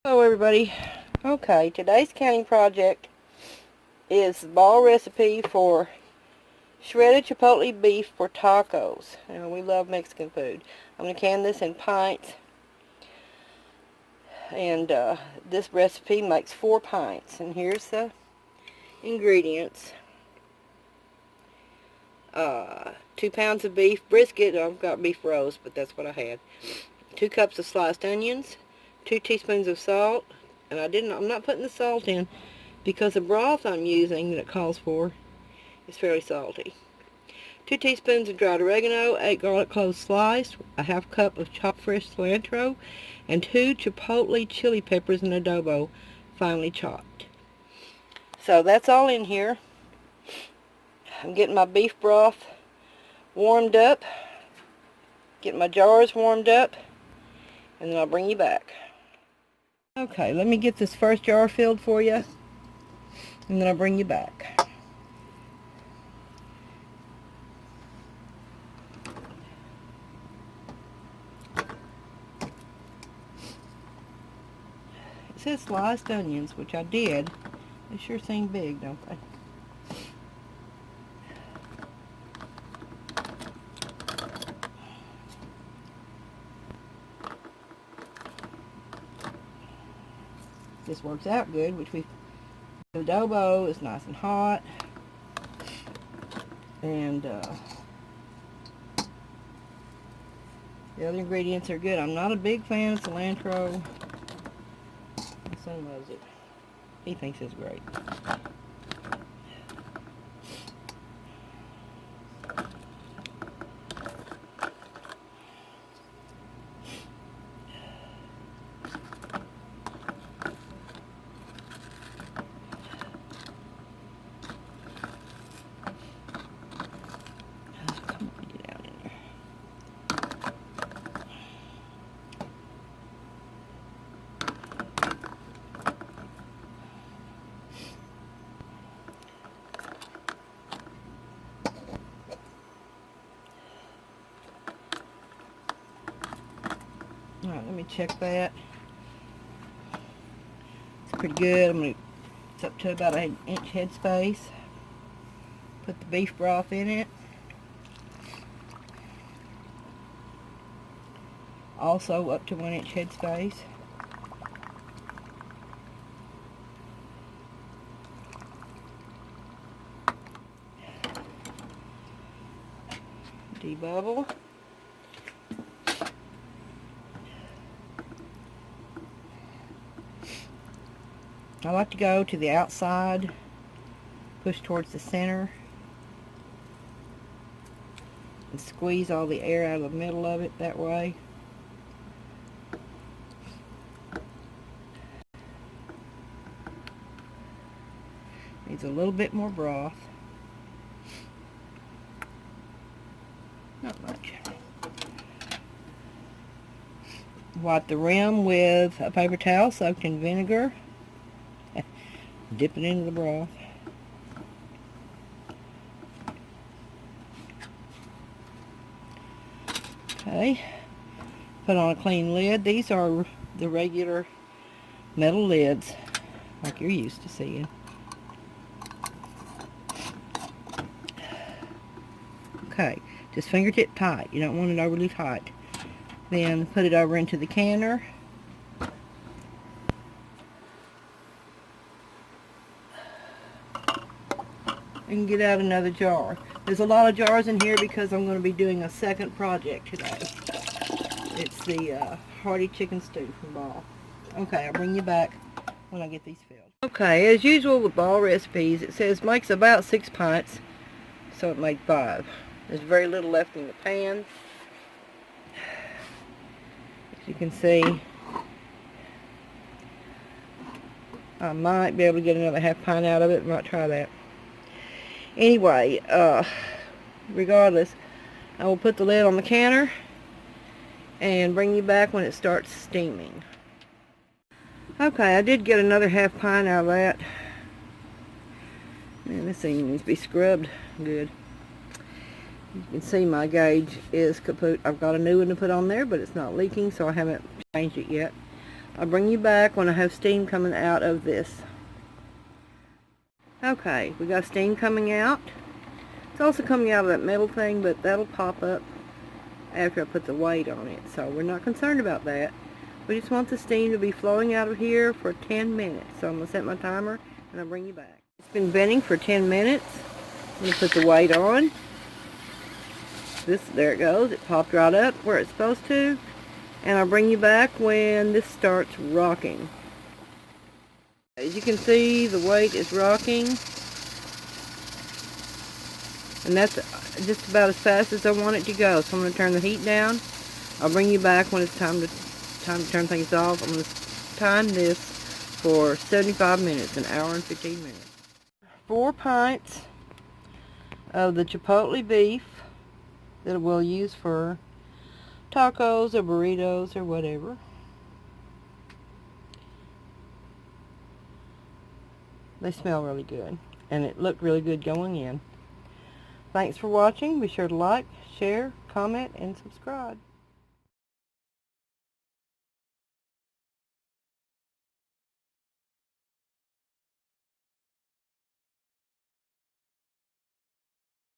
Hello everybody. Okay, today's canning project is the ball recipe for shredded chipotle beef for tacos. We love Mexican food. I'm going to can this in pints, and this recipe makes 4 pints. And here's the ingredients. 2 pounds of beef brisket. I've got beef roast, but that's what I had. 2 cups of sliced onions, 2 teaspoons of salt, and I'm not putting the salt in because the broth I'm using that it calls for is fairly salty. 2 teaspoons of dried oregano, 8 garlic cloves sliced, a half cup of chopped fresh cilantro, and 2 chipotle chili peppers in adobo, finely chopped. So that's all in here. I'm getting my beef broth warmed up, getting my jars warmed up, and then I'll bring you back. Okay, let me get this first jar filled for you, and then I'll bring you back. It says sliced onions, which I did. They sure seem big, don't they? This works out good, the adobo is nice and hot, and the other ingredients are good. I'm not a big fan of cilantro. My son loves it. He thinks it's great. Alright, let me check that. It's pretty good. It's up to about an inch headspace. Put the beef broth in it. Also up to 1 inch headspace. Debubble. I like to go to the outside, push towards the center, and squeeze all the air out of the middle of it that way. Needs a little bit more broth. Not much. Wipe the rim with a paper towel soaked in vinegar. Dip it into the broth. Okay. Put on a clean lid. These are the regular metal lids like you're used to seeing. Okay. Just fingertip tight. You don't want it overly tight. Then put it over into the canner. And get out another jar. There's a lot of jars in here because I'm going to be doing a second project today. It's the hearty chicken stew from Ball. Okay, I'll bring you back when I get these filled. Okay, as usual with Ball recipes, it says makes about 6 pints, so it made 5. There's very little left in the pan. As you can see, I might be able to get another half pint out of it. Might try that. Anyway, regardless, I will put the lid on the canner and bring you back when it starts steaming. Okay, I did get another half pint out of that. And this thing needs to be scrubbed good. You can see my gauge is kaput. I've got a new one to put on there, but it's not leaking, so I haven't changed it yet. I'll bring you back when I have steam coming out of this. Okay, we got steam coming out. It's also coming out of that metal thing, but that'll pop up after I put the weight on it. So we're not concerned about that. We just want the steam to be flowing out of here for 10 minutes. So I'm going to set my timer and I'll bring you back. It's been venting for 10 minutes. I'm going to put the weight on. There it goes. It popped right up where it's supposed to. And I'll bring you back when this starts rocking. As you can see, the weight is rocking. And that's just about as fast as I want it to go. So I'm going to turn the heat down. I'll bring you back when it's time to turn things off. I'm going to time this for 75 minutes, an hour and 15 minutes. 4 pints of the Chipotle beef that we'll use for tacos or burritos or whatever. They smell really good, and it looked really good going in. Thanks for watching. Be sure to like, share, comment, and subscribe.